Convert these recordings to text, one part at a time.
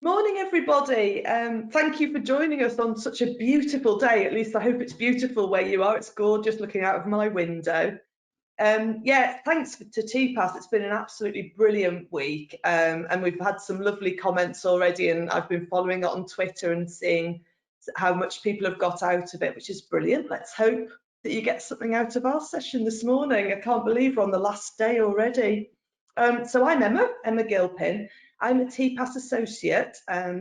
Morning, everybody. Thank you for joining us on such a beautiful day. At least I hope it's beautiful where you are. It's gorgeous looking out of my window. Yeah, thanks to TPAS. It's been an absolutely brilliant week, and we've had some lovely comments already, and I've been following it on Twitter and seeing how much people have got out of it, which is brilliant. Let's hope that you get something out of our session this morning. I can't believe we're on the last day already. So I'm Emma Gilpin. I'm a TPAS associate,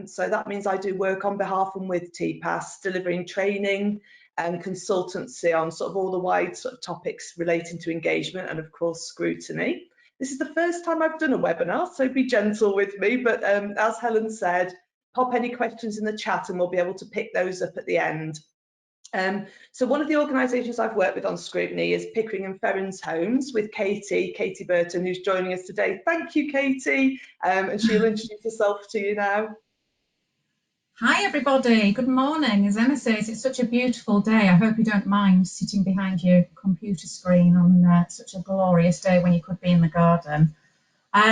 so that means I do work on behalf and with TPAS, delivering training and consultancy on sort of all the wide sort of topics relating to engagement and of course scrutiny. This is the first time I've done a webinar, so be gentle with me, but as Helen said, pop any questions in the chat and we'll be able to pick those up at the end. So one of the organisations I've worked with on Scrutiny is Pickering and Ferrens Homes with Katie Burton, who's joining us today. Thank you, Katie, and she'll introduce herself to you now. Hi everybody, good morning. As Emma says, it's such a beautiful day. I hope you don't mind sitting behind your computer screen on such a glorious day when you could be in the garden.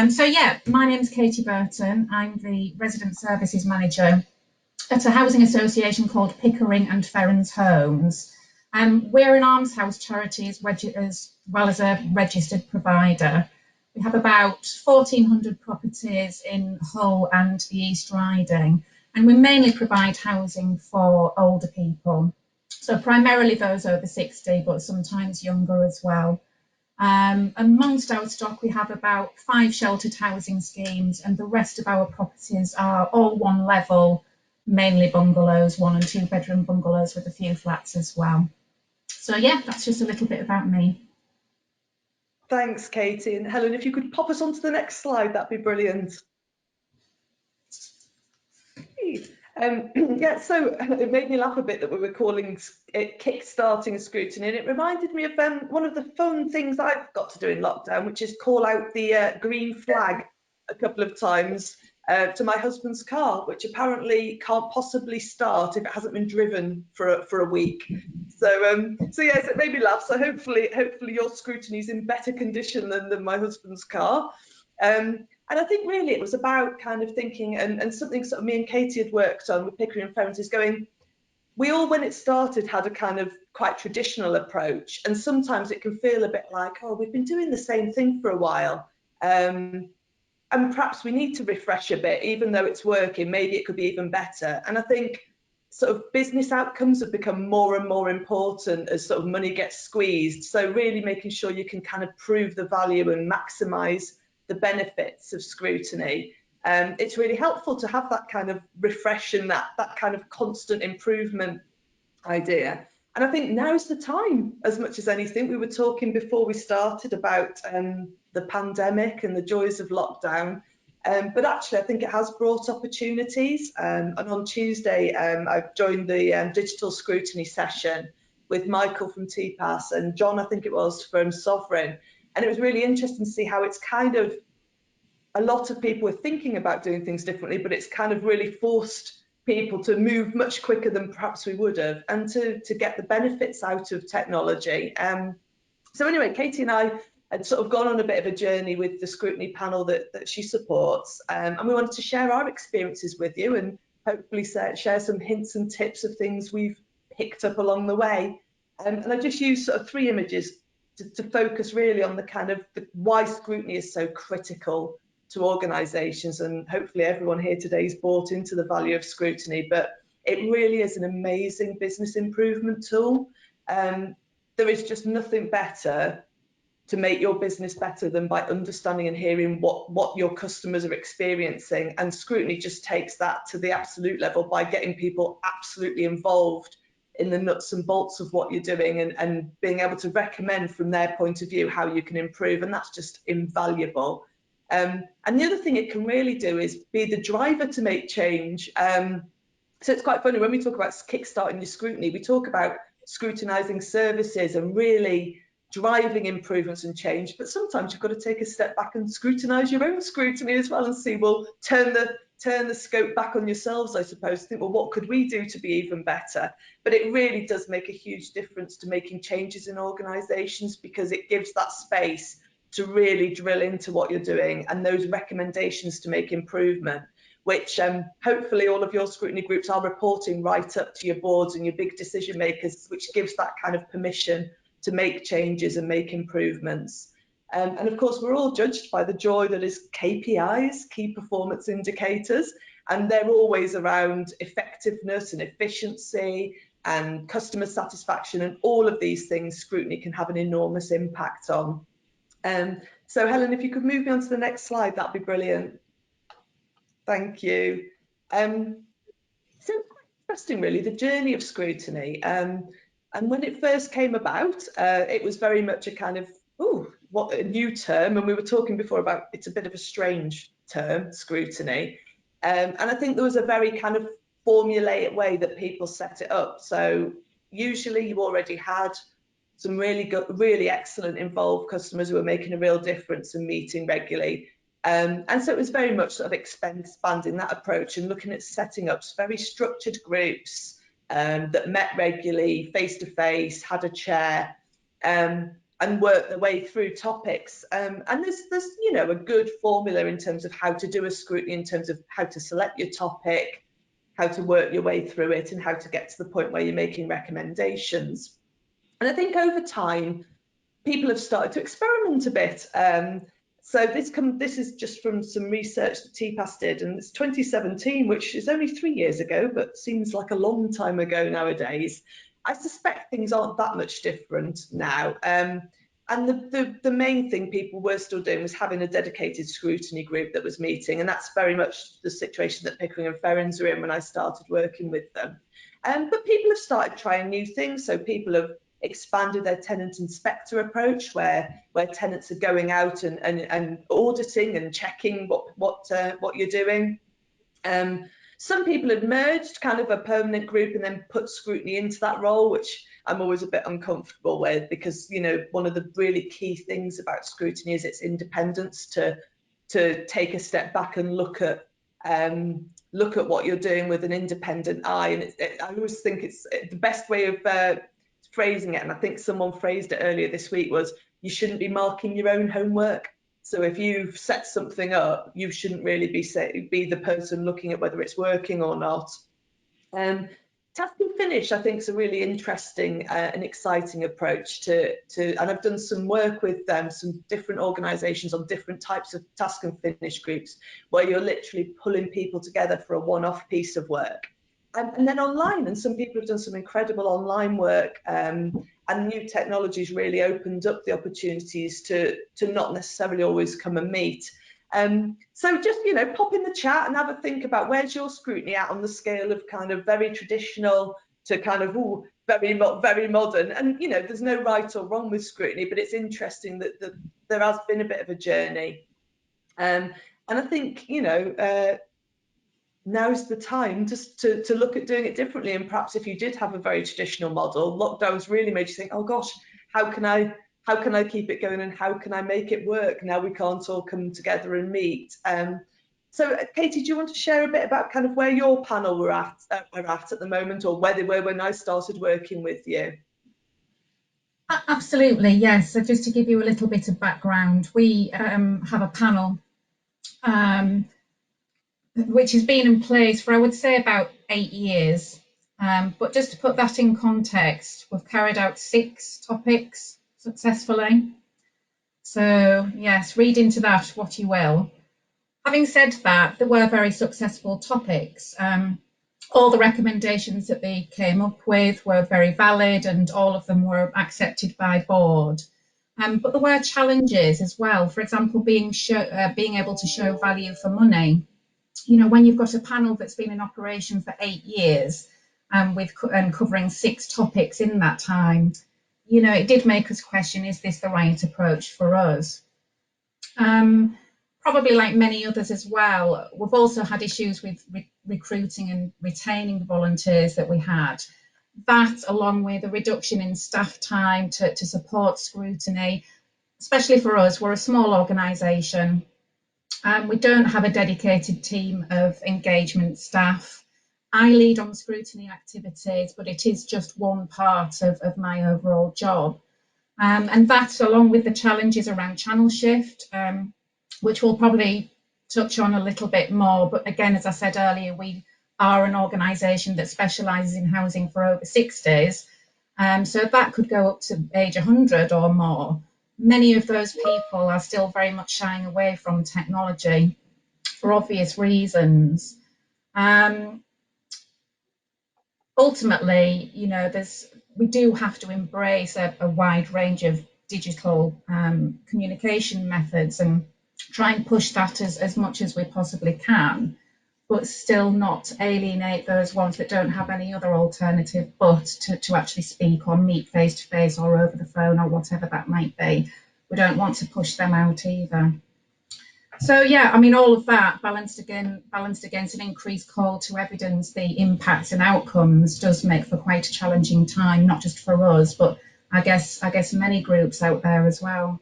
So yeah, my name's Katie Burton. I'm the Resident Services Manager at a housing association called Pickering and Ferrens Homes. We're an alms house charity as well as a registered provider. We have about 1,400 properties in Hull and the East Riding, and we mainly provide housing for older people. So primarily those over 60, but sometimes younger as well. Amongst our stock, we have about 5 sheltered housing schemes, and the rest of our properties are all one level, mainly bungalows, 1 and 2 bedroom bungalows with a few flats as well. So yeah, that's just a little bit about me. Thanks, Katie. And Helen, if you could pop us onto the next slide, that'd be brilliant. Yeah, so it made me laugh a bit that we were calling it kickstarting scrutiny, and it reminded me of one of the fun things I've got to do in lockdown, which is call out the green flag a couple of times to my husband's car, which apparently can't possibly start if it hasn't been driven for a week. So yes, it made me laugh. So hopefully your scrutiny is in better condition than my husband's car. And I think really it was about kind of thinking, and something sort of me and Katie had worked on with Pickering and Ferrens is going, we all, when it started, had a kind of quite traditional approach, and sometimes it can feel a bit like, oh, we've been doing the same thing for a while, and perhaps we need to refresh a bit, even though it's working, maybe it could be even better. And I think sort of business outcomes have become more and more important as sort of money gets squeezed. So really making sure you can kind of prove the value and maximise the benefits of scrutiny. It's really helpful to have that kind of refresh and that kind of constant improvement idea. And I think now's the time, as much as anything. We were talking before we started about the pandemic and the joys of lockdown. But actually, I think it has brought opportunities. And on Tuesday, I've joined the digital scrutiny session with Michael from TPAS and John, I think it was, from Sovereign. And it was really interesting to see how it's kind of, a lot of people were thinking about doing things differently, but it's kind of really forced people to move much quicker than perhaps we would have, and to get the benefits out of technology. So anyway, Katie and I had sort of gone on a bit of a journey with the scrutiny panel that she supports, and we wanted to share our experiences with you and hopefully share some hints and tips of things we've picked up along the way. And I just used sort of 3 images to focus really on the kind of why scrutiny is so critical to organisations, and hopefully everyone here today is bought into the value of scrutiny, but it really is an amazing business improvement tool. There is just nothing better to make your business better than by understanding and hearing what your customers are experiencing, and scrutiny just takes that to the absolute level by getting people absolutely involved in the nuts and bolts of what you're doing, and being able to recommend from their point of view how you can improve, and that's just invaluable. And the other thing it can really do is be the driver to make change. So it's quite funny when we talk about kickstarting your scrutiny, we talk about scrutinising services and really driving improvements and change, but sometimes you've got to take a step back and scrutinise your own scrutiny as well and see, well, turn the scope back on yourselves, I suppose, think, well, what could we do to be even better? But it really does make a huge difference to making changes in organisations, because it gives that space to really drill into what you're doing and those recommendations to make improvement, which hopefully all of your scrutiny groups are reporting right up to your boards and your big decision makers, which gives that kind of permission to make changes and make improvements. And of course, we're all judged by the joy that is KPIs, key performance indicators, and they're always around effectiveness and efficiency and customer satisfaction, and all of these things scrutiny can have an enormous impact on. So Helen, if you could move me on to the next slide, that'd be brilliant. Thank you. So quite interesting really, the journey of scrutiny. And when it first came about, it was very much a kind of, oh, what a new term. And we were talking before about it's a bit of a strange term, scrutiny. And I think there was a very kind of formulaic way that people set it up. So usually you already had some really good, really excellent involved customers who were making a real difference and meeting regularly. And so it was very much sort of expanding that approach and looking at setting up very structured groups that met regularly, face to face, had a chair, and worked their way through topics. And there's you know, a good formula in terms of how to do a scrutiny, in terms of how to select your topic, how to work your way through it, and how to get to the point where you're making recommendations. And I think over time, people have started to experiment a bit. So this is just from some research that TPAS did, and it's 2017, which is only 3 years ago, but seems like a long time ago nowadays. I suspect things aren't that much different now. And the main thing people were still doing was having a dedicated scrutiny group that was meeting, and that's very much the situation that Pickering and Ferrens were in when I started working with them. But people have started trying new things, so people have expanded their tenant inspector approach, where tenants are going out and auditing and checking what you're doing. Some people have merged kind of a permanent group and then put scrutiny into that role, which I'm always a bit uncomfortable with, because you know, one of the really key things about scrutiny is its independence, to take a step back and look at what you're doing with an independent eye. And I always think it's the best way of phrasing it, and I think someone phrased it earlier this week, was you shouldn't be marking your own homework. So if you've set something up, you shouldn't really be the person looking at whether it's working or not. Task and finish, I think, is a really interesting and exciting approach to, and I've done some work with some different organisations on different types of task and finish groups, where you're literally pulling people together for a one-off piece of work. And then online, and some people have done some incredible online work, and new technologies really opened up the opportunities to not necessarily always come and meet. So just, you know, pop in the chat and have a think about where's your scrutiny at on the scale of kind of very traditional to kind of very modern. And you know, there's no right or wrong with scrutiny, but it's interesting that there has been a bit of a journey. And I think, you know, now's the time just to look at doing it differently. And perhaps if you did have a very traditional model, lockdowns really made you think, oh gosh, how can I keep it going, and how can I make it work now we can't all come together and meet? So Katie, do you want to share a bit about kind of where your panel were at the moment, or where they were when I started working with you? Absolutely, yes. So just to give you a little bit of background, we have a panel which has been in place for, I would say, about 8 years. But just to put that in context, we've carried out 6 topics successfully. So yes, read into that what you will. Having said that, there were very successful topics. All the recommendations that they came up with were very valid, and all of them were accepted by board. But there were challenges as well. For example, being able to show value for money. You know, when you've got a panel that's been in operation for 8 years, and covering 6 topics in that time, you know, it did make us question, is this the right approach for us? Probably like many others as well, we've also had issues with recruiting and retaining the volunteers that we had. That, along with a reduction in staff time to support scrutiny, especially for us, we're a small organisation. We don't have a dedicated team of engagement staff. I lead on scrutiny activities, but it is just one part of my overall job. And that, along with the challenges around channel shift, which we'll probably touch on a little bit more. But again, as I said earlier, we are an organisation that specialises in housing for over 60s. So that could go up to age 100 or more. Many of those people are still very much shying away from technology for obvious reasons. Ultimately, we do have to embrace a wide range of digital communication methods and try and push that as much as we possibly can, but still not alienate those ones that don't have any other alternative but to actually speak or meet face to face or over the phone or whatever that might be. We don't want to push them out either. So yeah, I mean, all of that balanced against an increased call to evidence the impacts and outcomes does make for quite a challenging time, not just for us, but I guess many groups out there as well.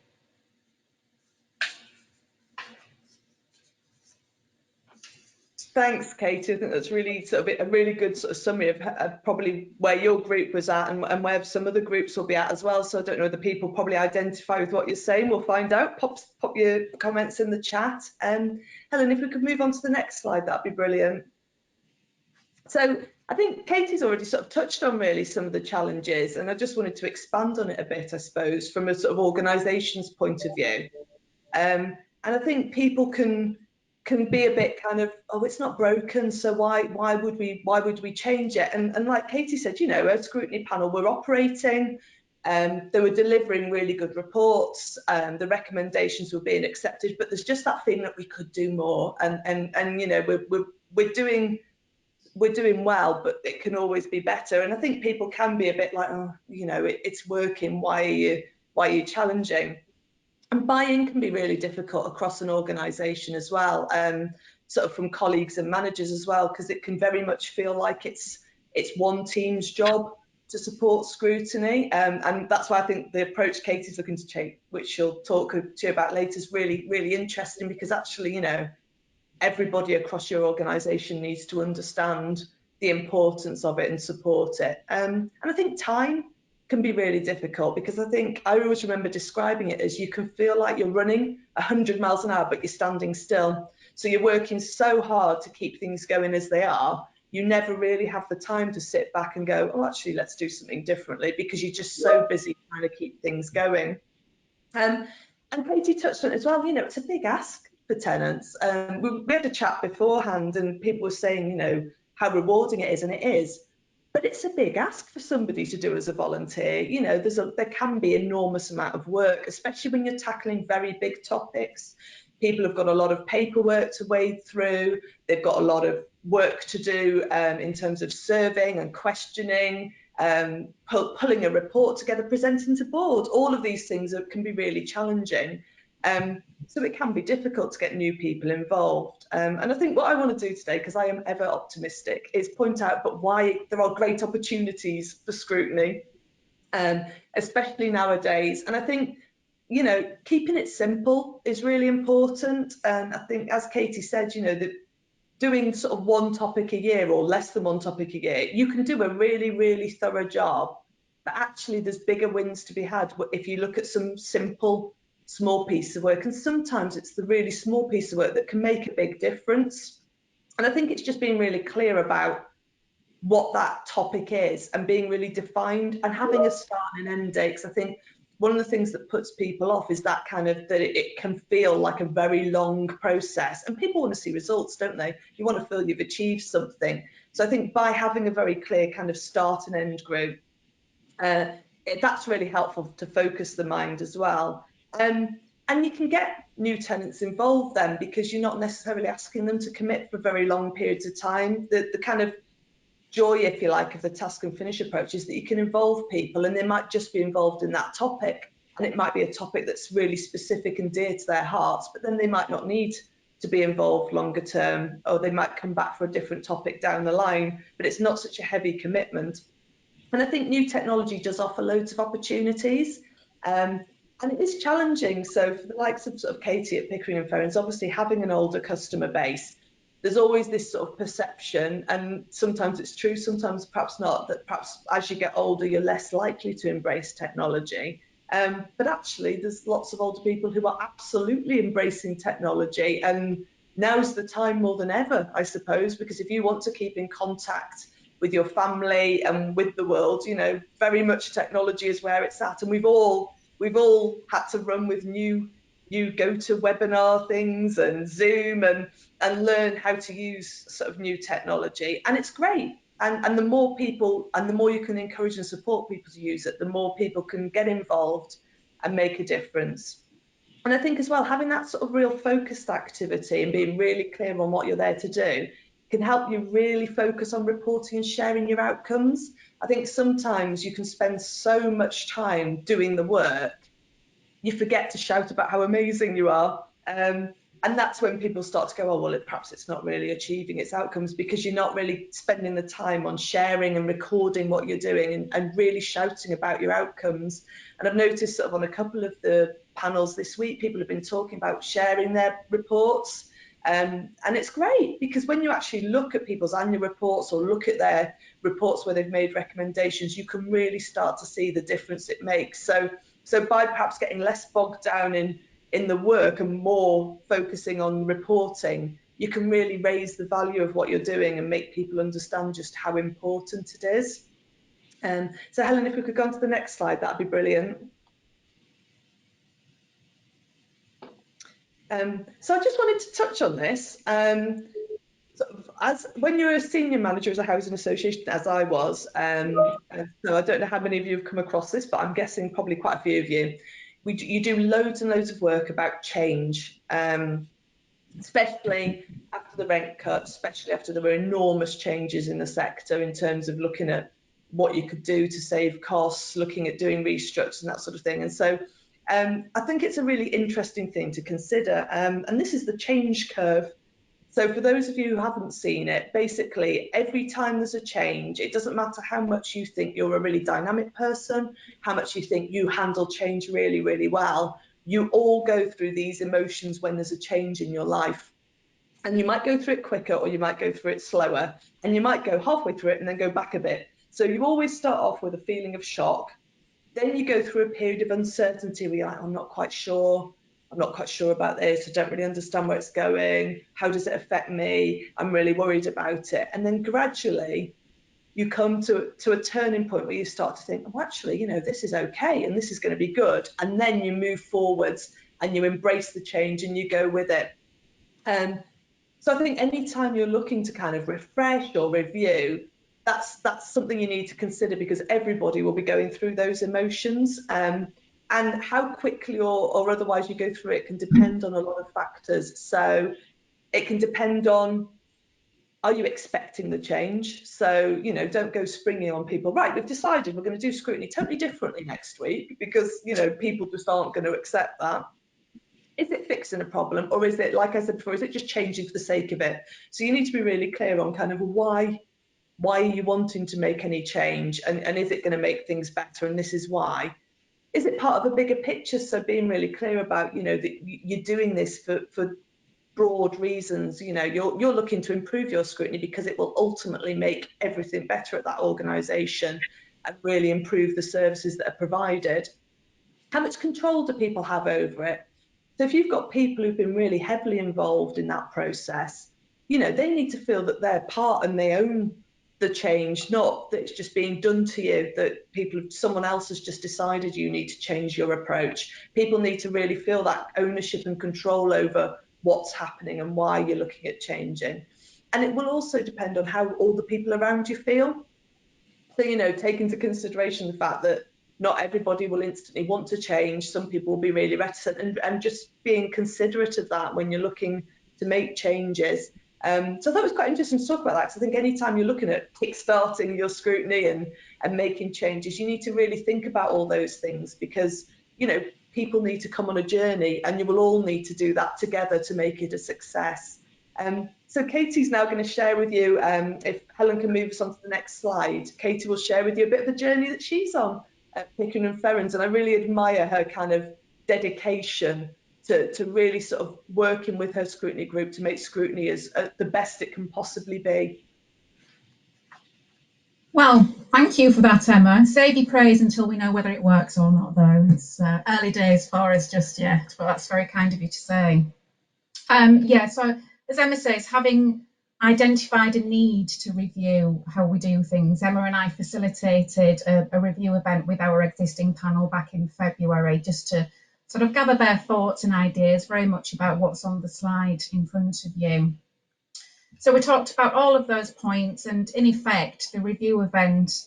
Thanks, Katie. I think that's really sort of a really good sort of summary of probably where your group was at and where some other groups will be at as well. So I don't know whether people probably identify with what you're saying. We'll find out. Pop your comments in the chat. Helen, if we could move on to the next slide, that'd be brilliant. So I think Katie's already sort of touched on really some of the challenges, and I just wanted to expand on it a bit, I suppose, from a sort of organisation's point of view. And I think people can be a bit kind of, oh, it's not broken, so why would we change it? And like Katie said, a scrutiny panel were operating, they were delivering really good reports, the recommendations were being accepted, but there's just that feeling that we could do more, and we're doing well, but it can always be better. And I think people can be a bit like, oh, it's working, why are you challenging? And buy-in can be really difficult across an organisation as well, sort of from colleagues and managers as well, because it can very much feel like it's one team's job to support scrutiny. And that's why I think the approach Katie's looking to take, which she'll talk to you about later, is really, really interesting, because actually, everybody across your organisation needs to understand the importance of it and support it. And I think time can be really difficult, because I always remember describing it as you can feel like you're running 100 miles an hour, but you're standing still. So you're working so hard to keep things going as they are, you never really have the time to sit back and go, oh, actually, let's do something differently, because you're just so busy trying to keep things going. And Katie touched on it as well, it's a big ask for tenants. We had a chat beforehand and people were saying, how rewarding it is, and it is. But it's a big ask for somebody to do as a volunteer. There can be enormous amount of work, especially when you're tackling very big topics. People have got a lot of paperwork to wade through. They've got a lot of work to do in terms of surveying and questioning, pulling a report together, presenting to board. All of these things can be really challenging. So it can be difficult to get new people involved. And I think what I want to do today, because I am ever optimistic, is point out but why there are great opportunities for scrutiny, especially nowadays. And I think, keeping it simple is really important. And I think, as Katie said, that doing sort of one topic a year or less than one topic a year, you can do a really, really thorough job. But actually, there's bigger wins to be had if you look at some simple, small piece of work. And sometimes it's the really small piece of work that can make a big difference. And I think it's just being really clear about what that topic is and being really defined and having a start and an end date. Because I think one of the things that puts people off is that it can feel like a very long process, and people want to see results, don't they? You want to feel you've achieved something. So I think by having a very clear kind of start and end group, that's really helpful to focus the mind as well. And you can get new tenants involved then, because you're not necessarily asking them to commit for very long periods of time. The kind of joy, if you like, of the task and finish approach is that you can involve people, and they might just be involved in that topic, and it might be a topic that's really specific and dear to their hearts, but then they might not need to be involved longer term, or they might come back for a different topic down the line, but it's not such a heavy commitment. And I think new technology does offer loads of opportunities, and it is challenging. So for the likes of sort of Katie at Pickering and Ferrens, obviously having an older customer base, there's always this sort of perception, and sometimes it's true, sometimes perhaps not, that perhaps as you get older, you're less likely to embrace technology. But actually, there's lots of older people who are absolutely embracing technology, and now's the time more than ever, I suppose, because if you want to keep in contact with your family and with the world, you know, very much technology is where it's at. And we've all had to run with new go to webinar things and Zoom and learn how to use sort of new technology. And it's great. And the more people and the more you can encourage and support people to use it, the more people can get involved and make a difference. And I think as well, having that sort of real focused activity and being really clear on what you're there to do can help you really focus on reporting and sharing your outcomes. I think sometimes you can spend so much time doing the work you forget to shout about how amazing you are. And that's when people start to go, oh, well, perhaps it's not really achieving its outcomes because you're not really spending the time on sharing and recording what you're doing and really shouting about your outcomes. And I've noticed sort of on a couple of the panels this week, people have been talking about sharing their reports. And it's great because when you actually look at people's annual reports or look at their reports where they've made recommendations, you can really start to see the difference it makes. So by perhaps getting less bogged down in the work and more focusing on reporting, you can really raise the value of what you're doing and make people understand just how important it is. So Helen, if we could go on to the next slide, that'd be brilliant. So I just wanted to touch on this. Sort of as when you're a senior manager as a housing association, as I was, so I don't know how many of you have come across this, but I'm guessing probably quite a few of you. You do loads and loads of work about change, especially after the rent cut, especially after there were enormous changes in the sector in terms of looking at what you could do to save costs, looking at doing restructures and that sort of thing. And so I think it's a really interesting thing to consider. And this is the change curve. So for those of you who haven't seen it, basically every time there's a change, it doesn't matter how much you think you're a really dynamic person, how much you think you handle change really, really well, you all go through these emotions when there's a change in your life. And you might go through it quicker or you might go through it slower, and you might go halfway through it and then go back a bit. So you always start off with a feeling of shock. Then you go through a period of uncertainty where you're like, I'm not quite sure. I'm not quite sure about this. I don't really understand where it's going. How does it affect me? I'm really worried about it. And then gradually you come to a turning point where you start to think, oh, actually, you know, this is okay and this is going to be good. And then you move forwards and you embrace the change and you go with it. So I think anytime you're looking to kind of refresh or review, that's something you need to consider because everybody will be going through those emotions. And how quickly or otherwise you go through it can depend on a lot of factors. So it can depend on, are you expecting the change? So, you know, don't go springing on people. Right, we've decided we're going to do scrutiny totally differently next week because, you know, people just aren't going to accept that. Is it fixing a problem, or is it, like I said before, is it just changing for the sake of it? So you need to be really clear on kind of why are you wanting to make any change, and is it going to make things better, and this is why. Is it part of a bigger picture? So being really clear about, you know, that you're doing this for broad reasons. You know, you're looking to improve your scrutiny because it will ultimately make everything better at that organisation and really improve the services that are provided. How much control do people have over it? So if you've got people who've been really heavily involved in that process, you know, they need to feel that they're part and they own the change, not that it's just being done to you, that someone else has just decided you need to change your approach. People need to really feel that ownership and control over what's happening and why you're looking at changing. And it will also depend on how all the people around you feel. So, you know, take into consideration the fact that not everybody will instantly want to change. Some people will be really reticent, and just being considerate of that when you're looking to make changes. So I thought it was quite interesting to talk about that, because I think anytime you're looking at kickstarting your scrutiny and making changes, you need to really think about all those things, because, you know, people need to come on a journey and you will all need to do that together to make it a success. So Katie's now going to share with you, if Helen can move us on to the next slide, Katie will share with you a bit of the journey that she's on at Picken and Ferrens, and I really admire her kind of dedication to really sort of working with her scrutiny group to make scrutiny as the best it can possibly be. Well, thank you for that, Emma. Save your praise until we know whether it works or not, though. It's early days for us just yet, but that's very kind of you to say. Yeah, so as Emma says, having identified a need to review how we do things, Emma and I facilitated a review event with our existing panel back in February, just to sort of gather their thoughts and ideas, very much about what's on the slide in front of you. So we talked about all of those points, and in effect, the review event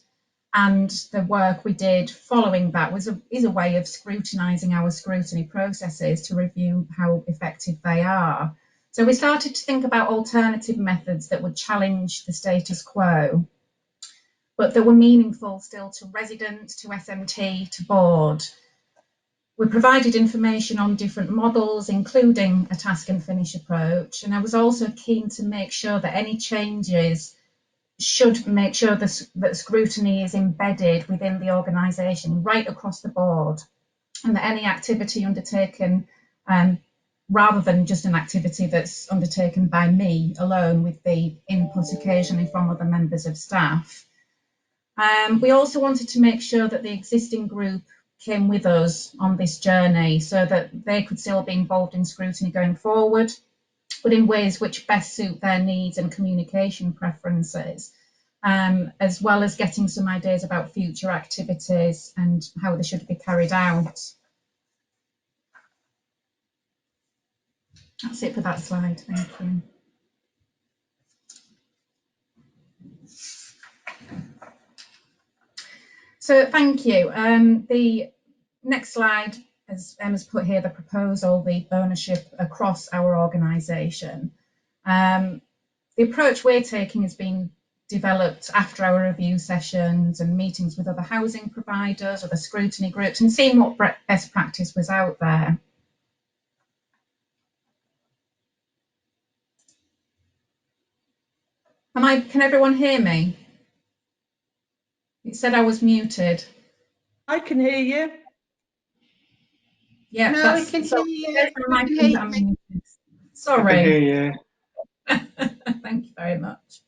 and the work we did following that is a way of scrutinising our scrutiny processes to review how effective they are. So we started to think about alternative methods that would challenge the status quo, but that were meaningful still to residents, to SMT, to board. We provided information on different models, including a task and finish approach, and I was also keen to make sure that any changes should make sure that scrutiny is embedded within the organisation right across the board, and that any activity undertaken, rather than just an activity that's undertaken by me alone with the input occasionally from other members of staff. We also wanted to make sure that the existing group came with us on this journey so that they could still be involved in scrutiny going forward, but in ways which best suit their needs and communication preferences, as well as getting some ideas about future activities and how they should be carried out. That's it for that slide, thank you. So thank you. The next slide, as Emma's put here, the proposal, the ownership across our organisation. The approach we're taking has been developed after our review sessions and meetings with other housing providers, other scrutiny groups, and seeing what best practice was out there. Can everyone hear me? It said I was muted. I can hear you. Yeah, no, we can hear you. Sorry. I can hear you. Thank you very much.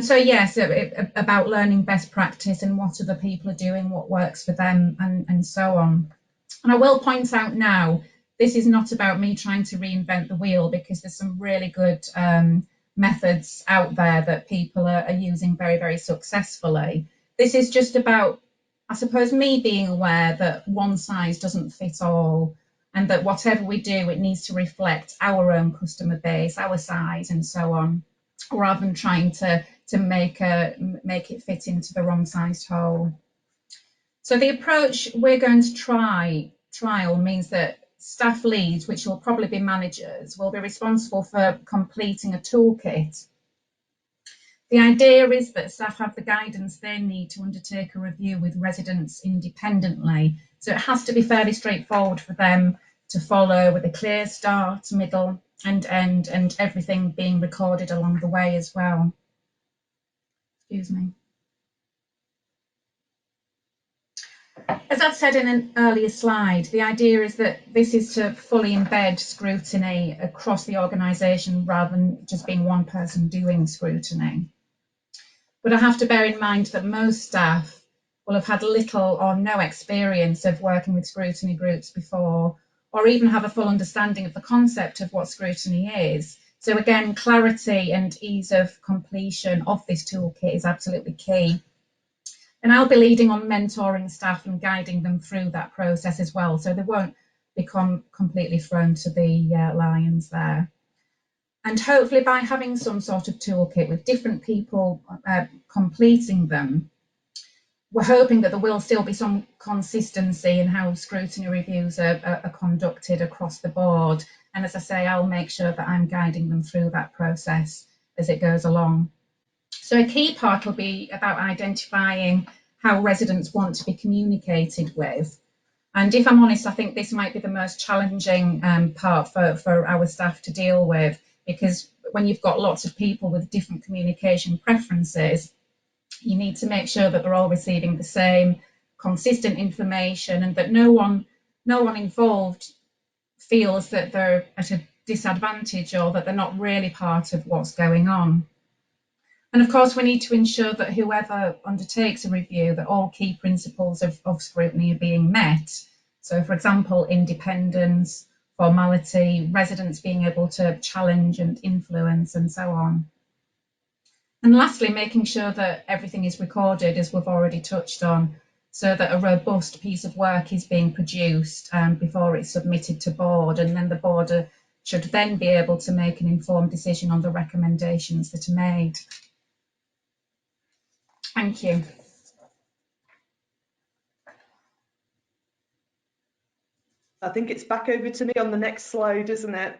So yes, about learning best practice and what other people are doing, what works for them, and so on. And I will point out now, this is not about me trying to reinvent the wheel, because there's some really good methods out there that people are using very, very successfully. This is just about, I suppose, me being aware that one size doesn't fit all, and that whatever we do, it needs to reflect our own customer base, our size, and so on, rather than trying to make it fit into the wrong sized hole. So the approach we're going to trial means that staff leads, which will probably be managers, will be responsible for completing a toolkit. The idea is that staff have the guidance they need to undertake a review with residents independently. So it has to be fairly straightforward for them to follow, with a clear start, middle and end, and everything being recorded along the way as well. Excuse me. As I've said in an earlier slide, the idea is that this is to fully embed scrutiny across the organisation rather than just being one person doing scrutiny. But I have to bear in mind that most staff will have had little or no experience of working with scrutiny groups before, or even have a full understanding of the concept of what scrutiny is. So again, clarity and ease of completion of this toolkit is absolutely key. And I'll be leading on mentoring staff and guiding them through that process as well, so they won't become completely thrown to the lions there. And hopefully by having some sort of toolkit with different people completing them, we're hoping that there will still be some consistency in how scrutiny reviews are conducted across the board. And as I say, I'll make sure that I'm guiding them through that process as it goes along. So a key part will be about identifying how residents want to be communicated with. And if I'm honest, I think this might be the most challenging part for our staff to deal with, because when you've got lots of people with different communication preferences, you need to make sure that they're all receiving the same consistent information, and that no one involved feels that they're at a disadvantage or that they're not really part of what's going on. And of course, we need to ensure that whoever undertakes a review, that all key principles of scrutiny are being met. So, for example, independence, formality, residents being able to challenge and influence and so on. And lastly, making sure that everything is recorded, as we've already touched on, so that a robust piece of work is being produced before it's submitted to board, and then the board should then be able to make an informed decision on the recommendations that are made. Thank you. I think it's back over to me on the next slide, isn't it?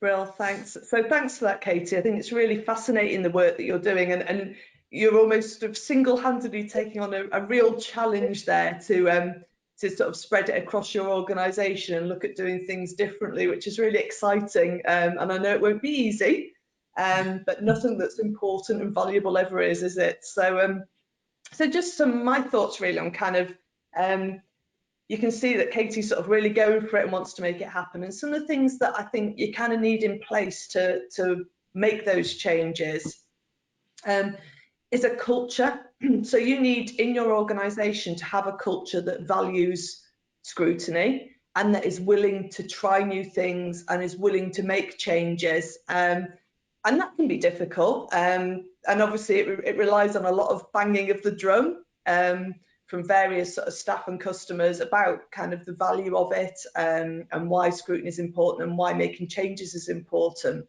Brill, thanks. So thanks for that, Katie. I think it's really fascinating the work that you're doing, and you're almost sort of single-handedly taking on a real challenge there to sort of spread it across your organisation and look at doing things differently, which is really exciting. And I know it won't be easy, but nothing that's important and valuable ever is it? So, so just some of my thoughts really on kind of, you can see that Katie's sort of really going for it and wants to make it happen. And some of the things that I think you kind of need in place to make those changes is a culture. So you need in your organisation to have a culture that values scrutiny and that is willing to try new things and is willing to make changes. And that can be difficult. And obviously it relies on a lot of banging of the drum from various sort of staff and customers about kind of the value of it and why scrutiny is important and why making changes is important.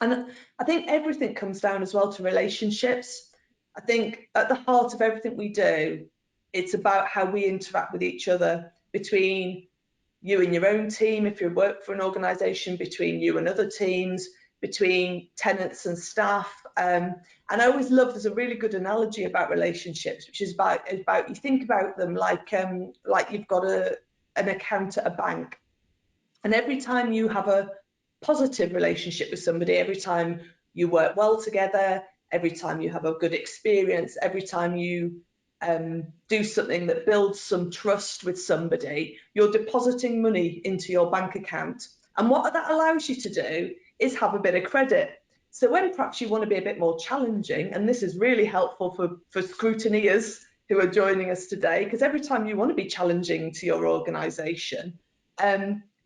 And I think everything comes down as well to relationships. I think at the heart of everything we do, it's about how we interact with each other, between you and your own team, if you work for an organisation, between you and other teams, between tenants and staff. And I always love, there's a really good analogy about relationships, which is about you think about them like you've got an account at a bank. And every time you have a positive relationship with somebody, every time you work well together, every time you have a good experience, every time you do something that builds some trust with somebody, you're depositing money into your bank account. And what that allows you to do is have a bit of credit. So when perhaps you want to be a bit more challenging, and this is really helpful for scrutineers who are joining us today, because every time you want to be challenging to your organisation,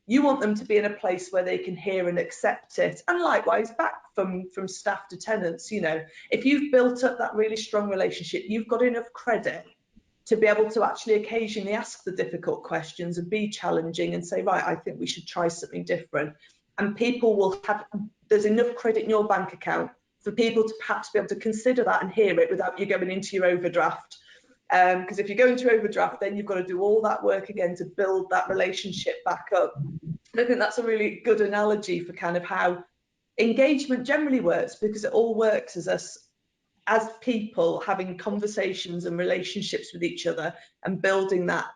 you want them to be in a place where they can hear and accept it. And likewise, back from staff to tenants, you know, if you've built up that really strong relationship, you've got enough credit to be able to actually occasionally ask the difficult questions and be challenging and say, right, I think we should try something different. And people will have, there's enough credit in your bank account for people to perhaps be able to consider that and hear it without you going into your overdraft. Because if you go into overdraft, then you've got to do all that work again to build that relationship back up. And I think that's a really good analogy for kind of how engagement generally works, because it all works as us as people having conversations and relationships with each other and building that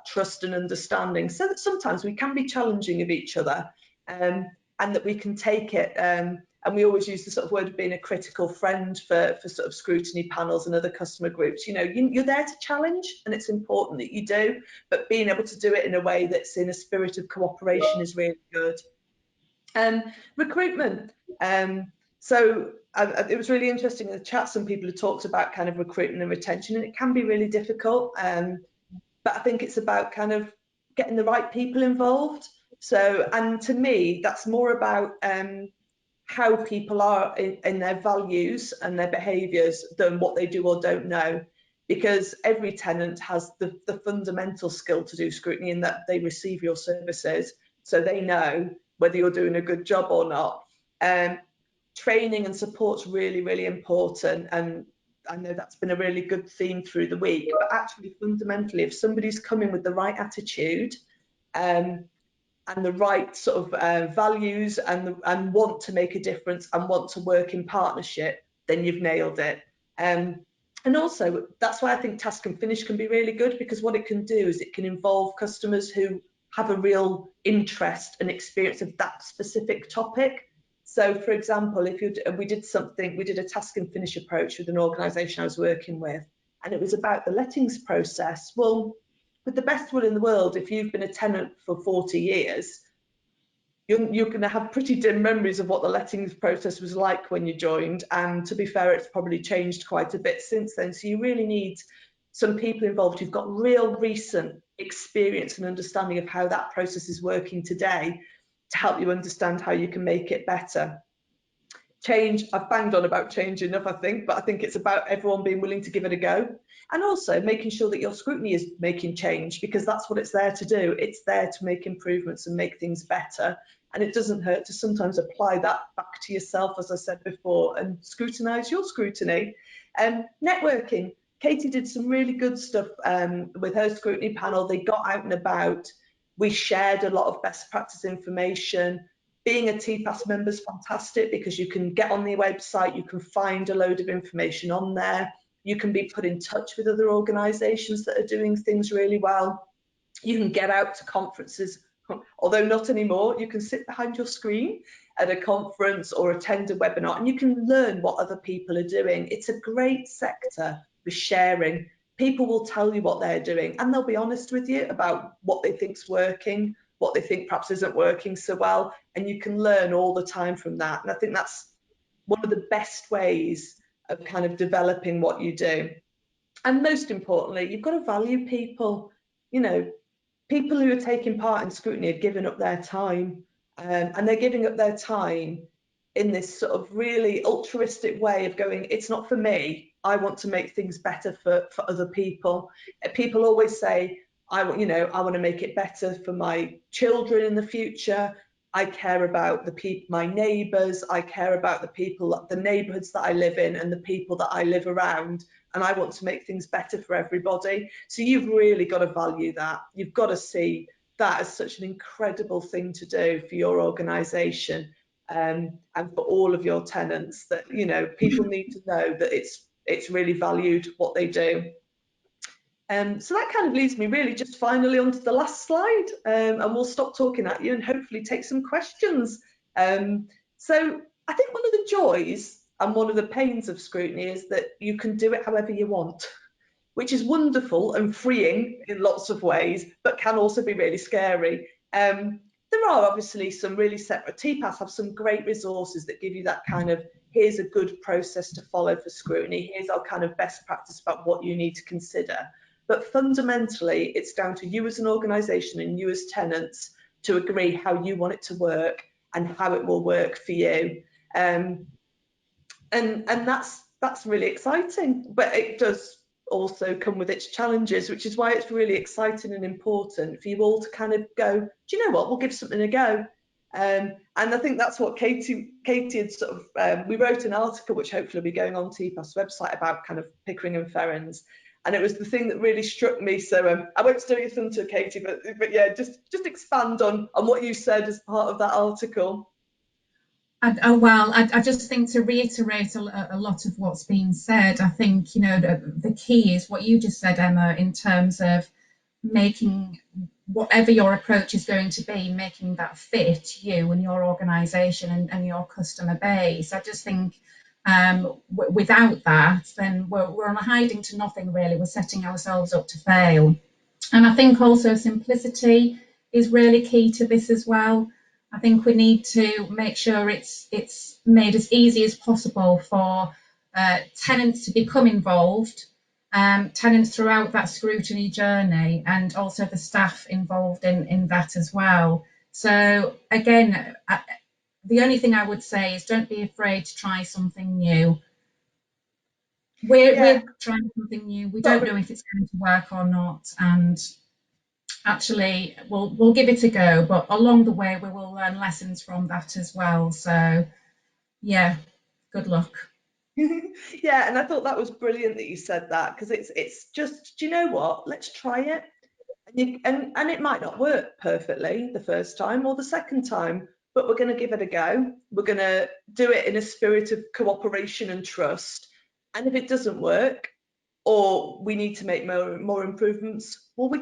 trust and understanding, so that sometimes we can be challenging of each other and that we can take it. And we always use the sort of word of being a critical friend for sort of scrutiny panels and other customer groups. You know, you're there to challenge, and it's important that you do, but being able to do it in a way that's in a spirit of cooperation is really good. Recruitment. So it was really interesting in the chat, some people have talked about kind of recruitment and retention, and it can be really difficult. But I think it's about kind of getting the right people involved. So, and to me, that's more about how people are in their values and their behaviours than what they do or don't know, because every tenant has the fundamental skill to do scrutiny in that they receive your services, so they know whether you're doing a good job or not. Training and support's really, really important, and I know that's been a really good theme through the week, but actually fundamentally, if somebody's coming with the right attitude and the right sort of values and want to make a difference and want to work in partnership, then you've nailed it. And also, that's why I think task and finish can be really good, because what it can do is it can involve customers who have a real interest and experience of that specific topic. So, for example, if we did a task and finish approach with an organisation I was working with, and it was about the lettings process. Well, with the best will in the world, if you've been a tenant for 40 years, you're going to have pretty dim memories of what the lettings process was like when you joined. And to be fair, it's probably changed quite a bit since then. So you really need some people involved who've got real recent experience and understanding of how that process is working today to help you understand how you can make it better. Change, I've banged on about change enough, I think, but I think it's about everyone being willing to give it a go, and also making sure that your scrutiny is making change, because that's what it's there to do. It's there to make improvements and make things better, and it doesn't hurt to sometimes apply that back to yourself, as I said before, and scrutinise your scrutiny. Networking. Katie did some really good stuff with her scrutiny panel. They got out and about. We shared a lot of best practice information. Being a TPAS member is fantastic because you can get on the website, you can find a load of information on there, you can be put in touch with other organisations that are doing things really well, you can get out to conferences, although not anymore. You can sit behind your screen at a conference or attend a webinar, and you can learn what other people are doing. It's a great sector for sharing. People will tell you what they're doing, and they'll be honest with you about what they think's working, what they think perhaps isn't working so well, and you can learn all the time from that. And I think that's one of the best ways of kind of developing what you do. And most importantly, you've got to value people. You know, people who are taking part in scrutiny are giving up their time, and they're giving up their time in this sort of really altruistic way of going, it's not for me, I want to make things better for other people. People always say, I want to make it better for my children in the future. I care about my neighbours, I care about the people, the neighbourhoods that I live in and the people that I live around, and I want to make things better for everybody. So you've really got to value that. You've got to see that as such an incredible thing to do for your organisation, and for all of your tenants, that, you know, people need to know that it's really valued what they do. So that kind of leads me really just finally onto the last slide, and we'll stop talking at you and hopefully take some questions. So I think one of the joys and one of the pains of scrutiny is that you can do it however you want, which is wonderful and freeing in lots of ways, but can also be really scary. There are obviously some really separate, TPAS have some great resources that give you that kind of, here's a good process to follow for scrutiny, here's our kind of best practice about what you need to consider. But fundamentally, it's down to you as an organisation and you as tenants to agree how you want it to work and how it will work for you. And that's really exciting, but it does also come with its challenges, which is why it's really exciting and important for you all to kind of go, do you know what, we'll give something a go. And I think that's what Katie had sort of, we wrote an article which hopefully will be going on TPAS website about kind of Pickering and Ferrens, and it was the thing that really struck me. So I won't steal your thunder, Katie, but yeah, just expand on what you said as part of that article. I just think, to reiterate a lot of what's been said, I think, you know, the key is what you just said, Emma, in terms of making whatever your approach is going to be, making that fit you and your organisation and your customer base. I just think without that, then we're on a hiding to nothing, really. We're setting ourselves up to fail. And I think also simplicity is really key to this as well. I think we need to make sure it's made as easy as possible for tenants to become involved, tenants throughout that scrutiny journey, and also the staff involved in that as well. So again, the only thing I would say is don't be afraid to try something new. We're trying something new. We don't know if it's going to work or not, and actually we'll give it a go, but along the way we will learn lessons from that as well. So yeah, good luck. Yeah, and I thought that was brilliant that you said that, because it's just, do you know what, let's try it, and it might not work perfectly the first time or the second time, but we're going to give it a go. We're going to do it in a spirit of cooperation and trust, and if it doesn't work, or we need to make more improvements, well, we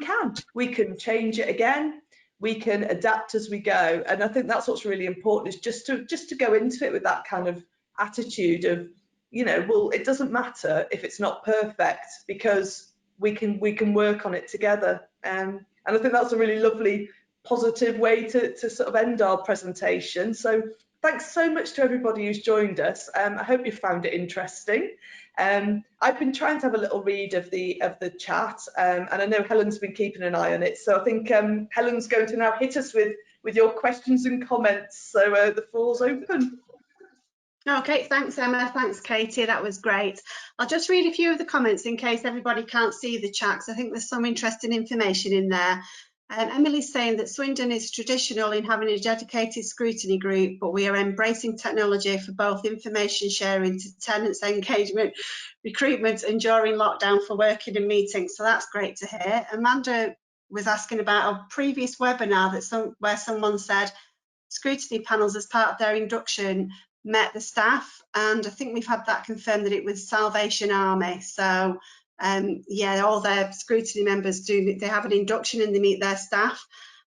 can change it again, we can adapt as we go. And I think that's what's really important, is just to go into it with that kind of attitude of, you know, well, it doesn't matter if it's not perfect, because we can work on it together. And I think that's a really lovely, positive way to sort of end our presentation. So thanks so much to everybody who's joined us. I hope you found it interesting. I've been trying to have a little read of the chat, and I know Helen's been keeping an eye on it. So I think Helen's going to now hit us with your questions and comments. So the floor's open. Okay, thanks Emma, thanks Katie, that was great. I'll just read a few of the comments in case everybody can't see the chat, because I think there's some interesting information in there. Emily's saying that Swindon is traditional in having a dedicated scrutiny group, but we are embracing technology for both information sharing to tenants engagement, recruitment and during lockdown for working and meetings. So that's great to hear. Amanda was asking about a previous webinar where someone said scrutiny panels as part of their induction met the staff, and I think we've had that confirmed that it was Salvation Army. So yeah, all their scrutiny members they have an induction and they meet their staff.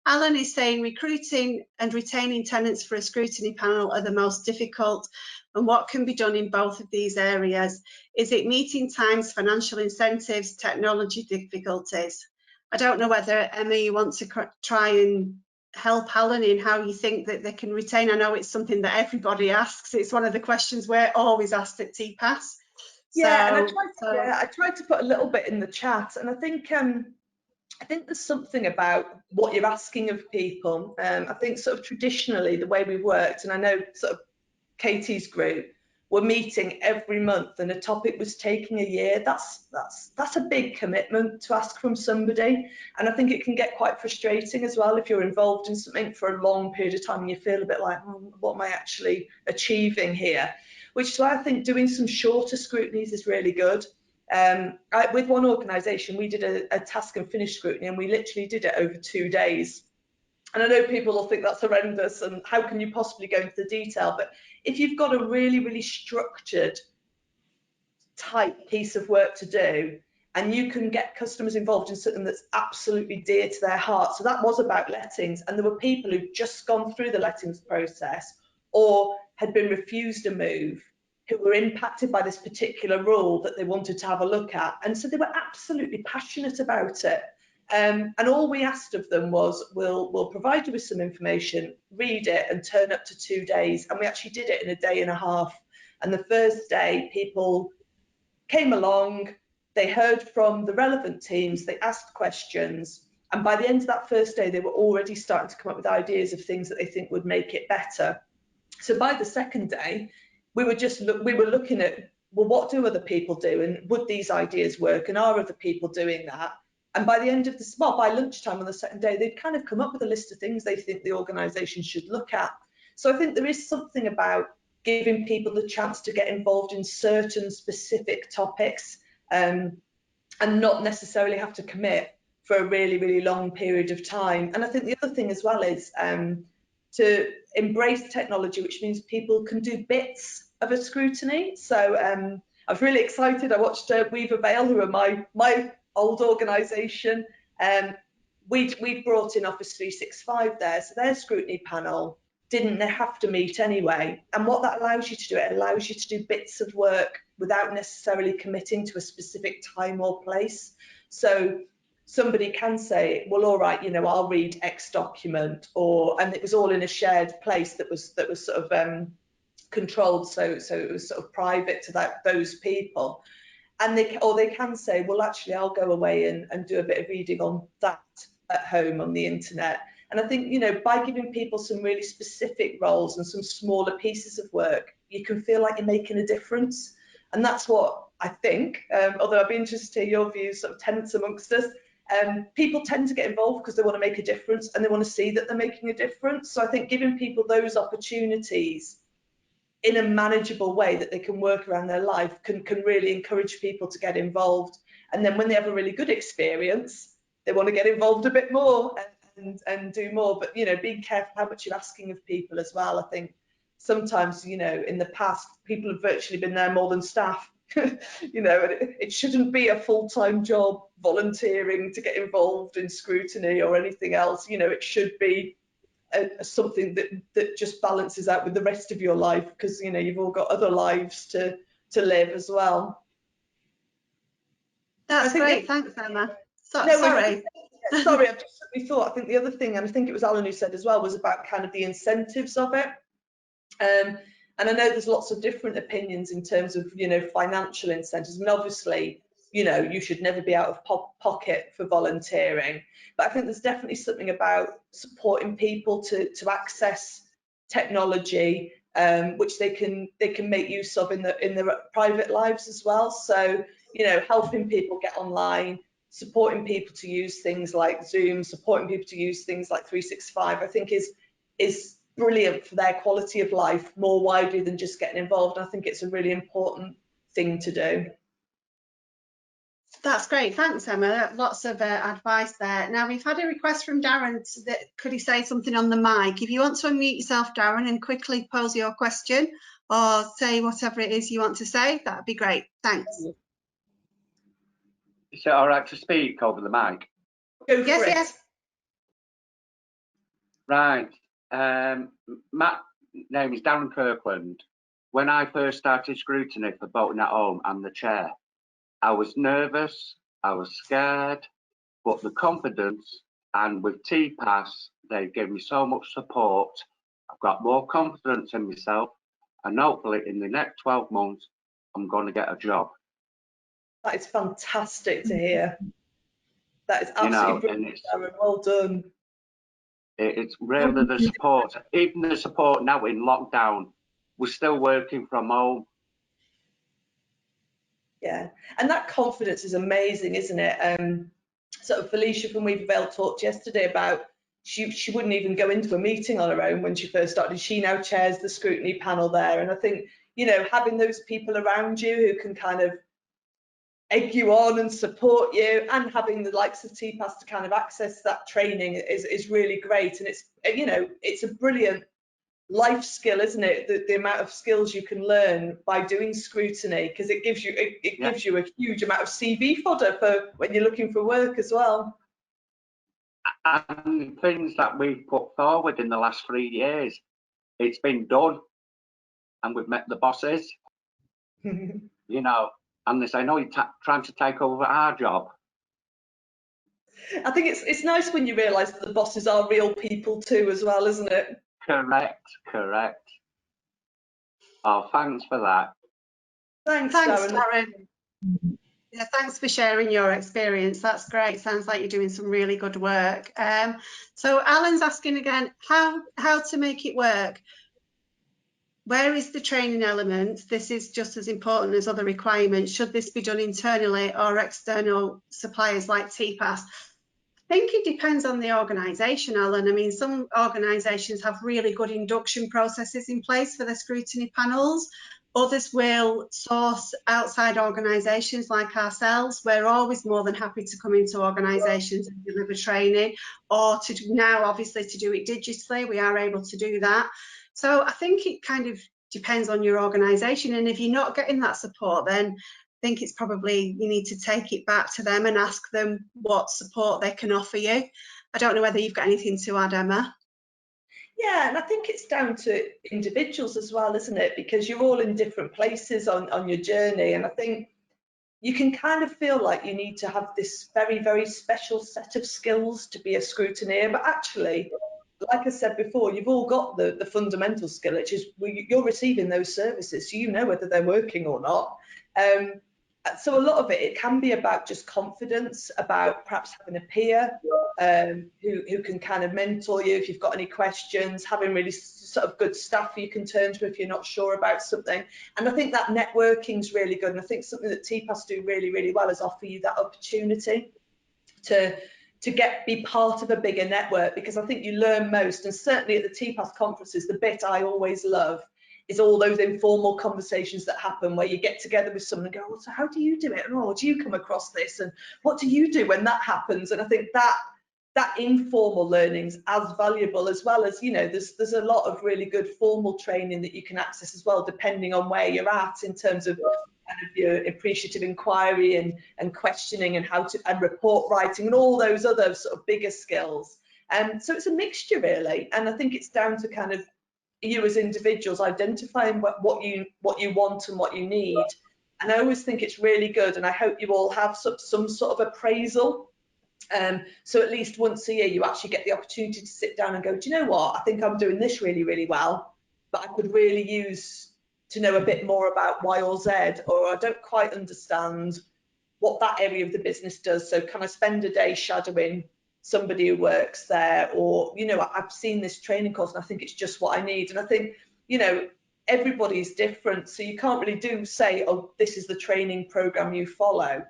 Alan is saying recruiting and retaining tenants for a scrutiny panel are the most difficult, and what can be done in both of these areas? Is it meeting times, financial incentives, technology difficulties? I don't know whether, Emma, you want to try and help Alan in how you think that they can retain. I know it's something that everybody asks. It's one of the questions we're always asked at TPAS. Yeah, and I tried to put a little bit in the chat, and I think there's something about what you're asking of people. I think sort of traditionally the way we've worked, and I know sort of Katie's group were meeting every month and a topic was taking a year. That's a big commitment to ask from somebody, and I think it can get quite frustrating as well if you're involved in something for a long period of time and you feel a bit like, what am I actually achieving here? Which is why I think doing some shorter scrutinies is really good. With one organisation, we did a task and finish scrutiny, and we literally did it over 2 days. And I know people will think that's horrendous and how can you possibly go into the detail, but if you've got a really, really structured, tight piece of work to do, and you can get customers involved in something that's absolutely dear to their heart. So that was about lettings, and there were people who'd just gone through the lettings process or had been refused a move, who were impacted by this particular rule that they wanted to have a look at. And so they were absolutely passionate about it. And all we asked of them was, we'll provide you with some information, read it and turn up to 2 days. And we actually did it in a day and a half. And the first day, people came along, they heard from the relevant teams, they asked questions. And by the end of that first day, they were already starting to come up with ideas of things that they think would make it better. So by the second day, we were looking at, well, what do other people do? And would these ideas work? And are other people doing that? And by the end of by lunchtime on the second day, they'd kind of come up with a list of things they think the organisation should look at. So I think there is something about giving people the chance to get involved in certain specific topics, and not necessarily have to commit for a really, really long period of time. And I think the other thing as well is to embrace technology, which means people can do bits of a scrutiny. So I was really excited. I watched Weaver Vale, who are my old organisation. We brought in Office 365 there, so their scrutiny panel didn't have to meet anyway. And what that allows you to do, it allows you to do bits of work without necessarily committing to a specific time or place. So somebody can say, well, all right, you know, I'll read X document, and it was all in a shared place that was sort of controlled, so it was sort of private to those people. And they can say, well, actually, I'll go away and do a bit of reading on that at home on the internet. And I think, you know, by giving people some really specific roles and some smaller pieces of work, you can feel like you're making a difference. And that's what I think, although I'd be interested to hear your views, sort of tenants amongst us. People tend to get involved because they want to make a difference and they want to see that they're making a difference. So I think giving people those opportunities in a manageable way that they can work around their life can really encourage people to get involved. And then when they have a really good experience, they want to get involved a bit more and do more. But, you know, being careful how much you're asking of people as well. I think sometimes, you know, in the past, people have virtually been there more than staff. You know, and it shouldn't be a full-time job volunteering to get involved in scrutiny or anything else. You know, it should be something that just balances out with the rest of your life, because, you know, you've all got other lives to live as well. That's great, thanks Emma. Sorry. Sorry, I've just suddenly thought, I think the other thing, and I think it was Alan who said as well, was about kind of the incentives of it. And I know there's lots of different opinions in terms of, you know, financial incentives. I mean, obviously, you know, you should never be out of pocket for volunteering, but I think there's definitely something about supporting people to access technology, which they can make use of in their private lives as well. So, you know, helping people get online, supporting people to use things like Zoom, supporting people to use things like 365, I think is brilliant for their quality of life more widely than just getting involved. I think it's a really important thing to do. That's great, thanks Emma. Lots of advice there. Now we've had a request from Darren that could he say something on the mic. If you want to unmute yourself, Darren, and quickly pose your question or say whatever it is you want to say, that'd be great. Thanks. Is it all right to speak over the mic? Go for it. Yes. Right. My name is Darren Kirkland. When I first started Scrutiny for Burton at Home and the chair, I was nervous, I was scared, but the confidence, and with TPAS, they gave me so much support. I've got more confidence in myself, and hopefully in the next 12 months, I'm going to get a job. That is fantastic to hear. That is absolutely brilliant, Darren. Well done. It's really the support, even the support now in lockdown. We're still working from home. Yeah, and that confidence is amazing, isn't it? Sort of Felicia from Weaver Vale talked yesterday about she wouldn't even go into a meeting on her own when she first started. She now chairs the scrutiny panel there, and I think, you know, having those people around you who can kind of egg you on and support you, and having the likes of TPAS to kind of access that training is really great. And it's, you know, it's a brilliant life skill, isn't it? The amount of skills you can learn by doing scrutiny, because it gives you gives you a huge amount of CV fodder for when you're looking for work as well. And things that we've put forward in the last 3 years, it's been done, and we've met the bosses, you know, and they say, no, you're trying to take over our job. I think it's nice when you realise that the bosses are real people too as well, isn't it? Correct. Oh, thanks for that. Thanks Darren. Yeah, thanks for sharing your experience. That's great. Sounds like you're doing some really good work. So Alan's asking again, how to make it work? Where is the training element? This is just as important as other requirements. Should this be done internally or external suppliers like TPAS? I think it depends on the organisation, Alan. I mean, some organisations have really good induction processes in place for their scrutiny panels. Others will source outside organisations like ourselves. We're always more than happy to come into organisations and deliver training, or to now, obviously, to do it digitally. We are able to do that. So I think it kind of depends on your organisation. And if you're not getting that support, then I think it's probably you need to take it back to them and ask them what support they can offer you. I don't know whether you've got anything to add, Emma. Yeah, and I think it's down to individuals as well, isn't it? Because you're all in different places on your journey, and I think you can kind of feel like you need to have this very, very special set of skills to be a scrutineer, but actually, like I said before, you've all got the fundamental skill, which is you're receiving those services, so you know whether they're working or not. So a lot of it can be about just confidence, about perhaps having a peer who can kind of mentor you if you've got any questions, having really sort of good staff you can turn to if you're not sure about something. And I think that networking is really good. And I think something that TPAS do really, really well is offer you that opportunity to be part of a bigger network, because I think you learn most, and certainly at the TPAS conferences, the bit I always love is all those informal conversations that happen where you get together with someone and go, oh, so how do you do it? And oh, do you come across this? And what do you do when that happens? And I think that informal learning's as valuable, as well as, you know, there's a lot of really good formal training that you can access as well, depending on where you're at in terms of kind of your appreciative inquiry and questioning and and report writing and all those other sort of bigger skills. So it's a mixture really, and I think it's down to kind of you as individuals identifying what you want and what you need. And I always think it's really good, and I hope you all have some sort of appraisal. So at least once a year you actually get the opportunity to sit down and go, do you know what, I think I'm doing this really, really well. but I could really use to know a bit more about Y or Z, or I don't quite understand what that area of the business does. So can I spend a day shadowing somebody who works there? Or, you know, I've seen this training course and I think it's just what I need. And I think, you know, everybody's different. So you can't really say, oh, this is the training program you follow.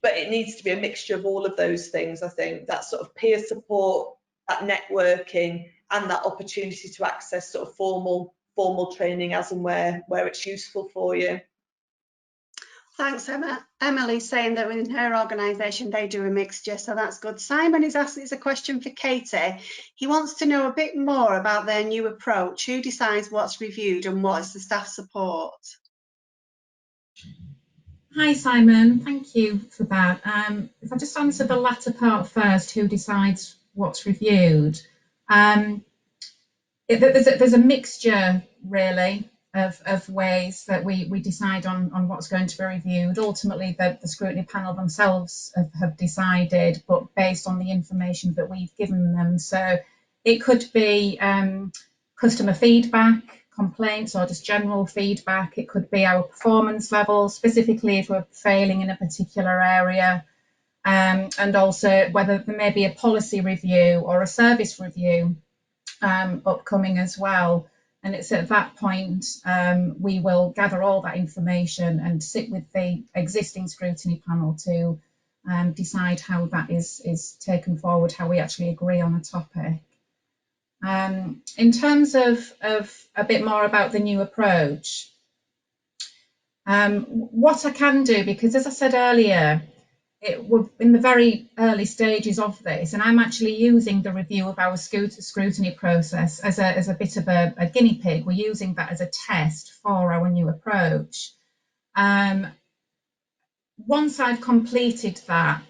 But it needs to be a mixture of all of those things, I think, that sort of peer support, that networking, and that opportunity to access sort of formal training as and where it's useful for you. Thanks, Emma. Emily's saying that within her organisation they do a mixture, so that's good. Simon is asking, it's a question for Katie. He wants to know a bit more about their new approach. Who decides what's reviewed and what is the staff support? Hi Simon, thank you for that. If I just answer the latter part first, who decides what's reviewed? There's a mixture really of ways that we decide on what's going to be reviewed. Ultimately, the scrutiny panel themselves have decided, but based on the information that we've given them. So it could be customer feedback, complaints, or just general feedback. It could be our performance level, specifically if we're failing in a particular area, and also whether there may be a policy review or a service review upcoming as well. And it's at that point we will gather all that information and sit with the existing scrutiny panel to decide how that is taken forward, how we actually agree on a topic. In terms of a bit more about the new approach, what I can do, because as I said earlier, we're in the very early stages of this, and I'm actually using the review of our scrutiny process as a bit of a guinea pig. We're using that as a test for our new approach. Once I've completed that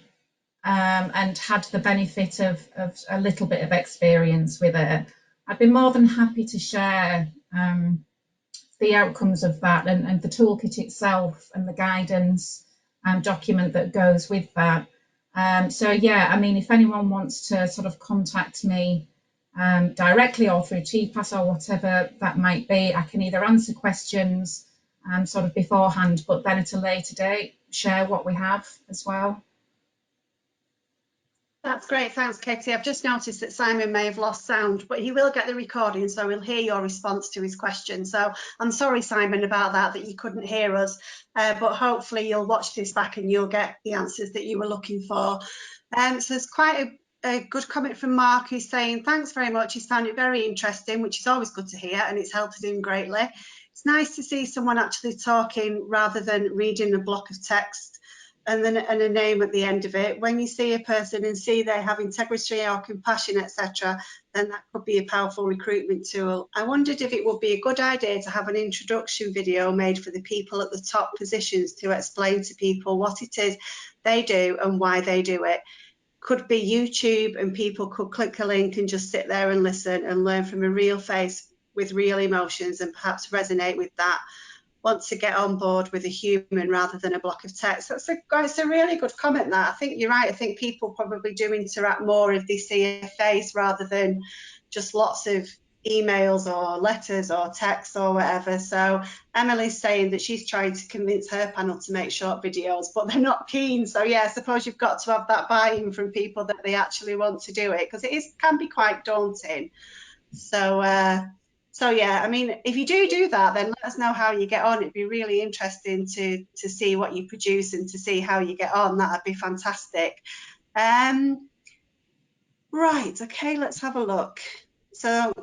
and had the benefit of a little bit of experience with it, I'd be more than happy to share the outcomes of that and the toolkit itself and the guidance document that goes with that. So yeah, I mean, if anyone wants to sort of contact me directly or through TPAS or whatever that might be, I can either answer questions sort of beforehand, but then at a later date share what we have as well. That's great, thanks Katie. I've just noticed that Simon may have lost sound, but he will get the recording, so we'll hear your response to his question. So I'm sorry, Simon, about that you couldn't hear us, but hopefully you'll watch this back and you'll get the answers that you were looking for. So there's quite a good comment from Mark, who's saying, thanks very much, he's found it very interesting, which is always good to hear, and it's helped him greatly. It's nice to see someone actually talking rather than reading a block of text and then a name at the end of it. When you see a person and see they have integrity or compassion, etc., then that could be a powerful recruitment tool. I wondered if it would be a good idea to have an introduction video made for the people at the top positions to explain to people what it is they do and why they do it. Could be YouTube, and people could click a link and just sit there and listen and learn from a real face with real emotions and perhaps resonate with that. Want to get on board with a human rather than a block of text. That's a really good comment, that. I think you're right. I think people probably do interact more if they see a face rather than just lots of emails or letters or texts or whatever. So Emily's saying that she's trying to convince her panel to make short videos, but they're not keen. So yeah, I suppose you've got to have that buy-in from people that they actually want to do it, because it can be quite daunting. So yeah, I mean, if you do that, then let us know how you get on. It'd be really interesting to see what you produce and to see how you get on. That'd be fantastic. Right, okay, let's have a look. So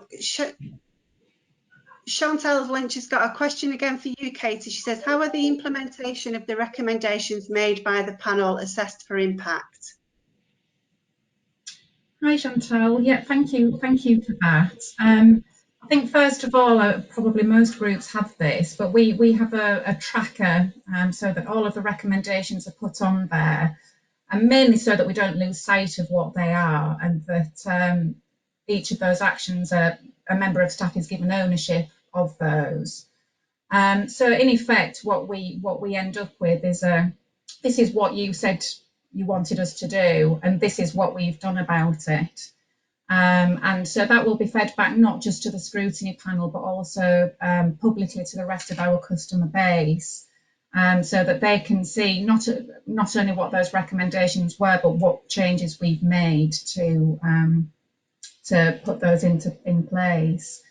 Chantal Lynch has got a question again for you, Katie. She says, how are the implementation of the recommendations made by the panel assessed for impact? Hi Chantal, yeah, thank you for that. I think first of all, probably most groups have this, but we have a tracker so that all of the recommendations are put on there, and mainly so that we don't lose sight of what they are, and that each of those actions, a member of staff is given ownership of those. So in effect, what we end up with is this is what you said you wanted us to do, and this is what we've done about it. And so that will be fed back not just to the scrutiny panel, but also publicly to the rest of our customer base, so that they can see not only what those recommendations were, but what changes we've made to put those in place.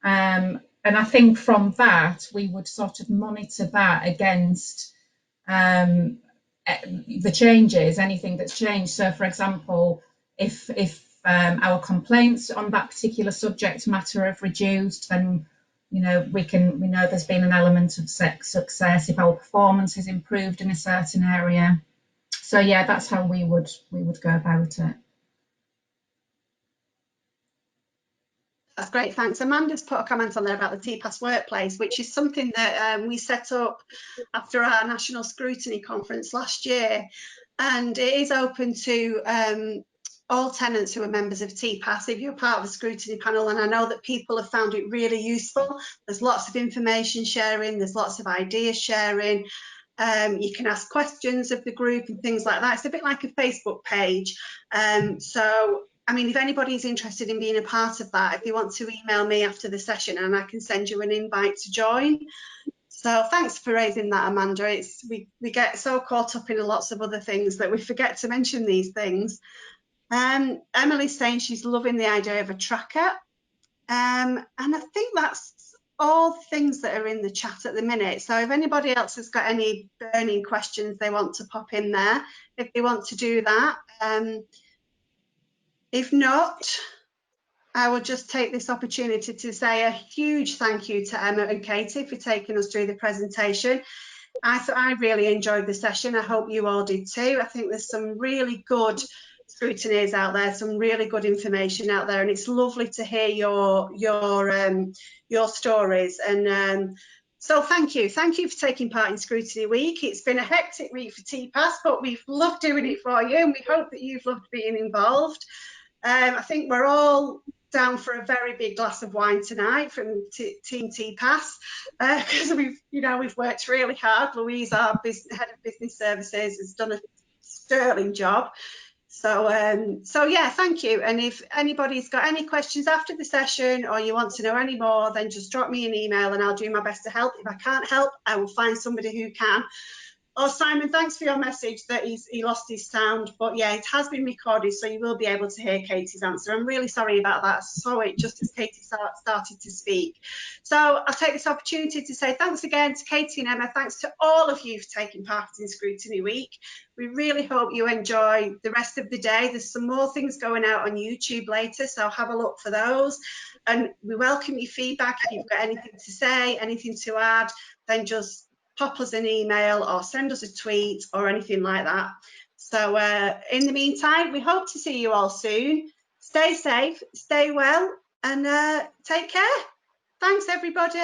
And I think from that, we would sort of monitor that against the changes, anything that's changed. So, for example, if our complaints on that particular subject matter have reduced, then we know there's been an element of success. If our performance has improved in a certain area, so yeah, that's how we would go about it. That's great, thanks. Amanda's put a comment on there about the TPAS workplace, which is something that we set up after our national scrutiny conference last year, and it is open to all tenants who are members of TPAS if you're part of the scrutiny panel. And I know that people have found it really useful. There's lots of information sharing, there's lots of ideas sharing. You can ask questions of the group and things like that. It's a bit like a Facebook page. So I mean, if anybody's interested in being a part of that, if you want to email me after the session and I can send you an invite to join. So thanks for raising that, Amanda. We get so caught up in lots of other things that we forget to mention these things. Emily's saying she's loving the idea of a tracker. And I think that's all the things that are in the chat at the minute. So if anybody else has got any burning questions they want to pop in there, if they want to do that. If not, I will just take this opportunity to say a huge thank you to Emma and Katie for taking us through the presentation. I really enjoyed the session. I hope you all did too. I think there's some really good scrutineers out there, some really good information out there, and it's lovely to hear your stories. And so thank you for taking part in Scrutiny Week. It's been a hectic week for TPAS, but we've loved doing it for you, and we hope that you've loved being involved. I think we're all down for a very big glass of wine tonight from Team TPAS, because we've worked really hard. Louise, our head of business services, has done a sterling job. So yeah, thank you. And if anybody's got any questions after the session, or you want to know any more, then just drop me an email and I'll do my best to help. If I can't help, I will find somebody who can. Oh, Simon, thanks for your message that he lost his sound, but yeah, it has been recorded, so you will be able to hear Katie's answer. I'm really sorry about that. I saw it just as Katie started to speak. So I'll take this opportunity to say thanks again to Katie and Emma. Thanks to all of you for taking part in Scrutiny Week. We really hope you enjoy the rest of the day. There's some more things going out on YouTube later, so have a look for those. And we welcome your feedback. If you've got anything to say, anything to add, then just pop us an email or send us a tweet or anything like that. So in the meantime, we hope to see you all soon. Stay safe, stay well, and take care. Thanks, everybody.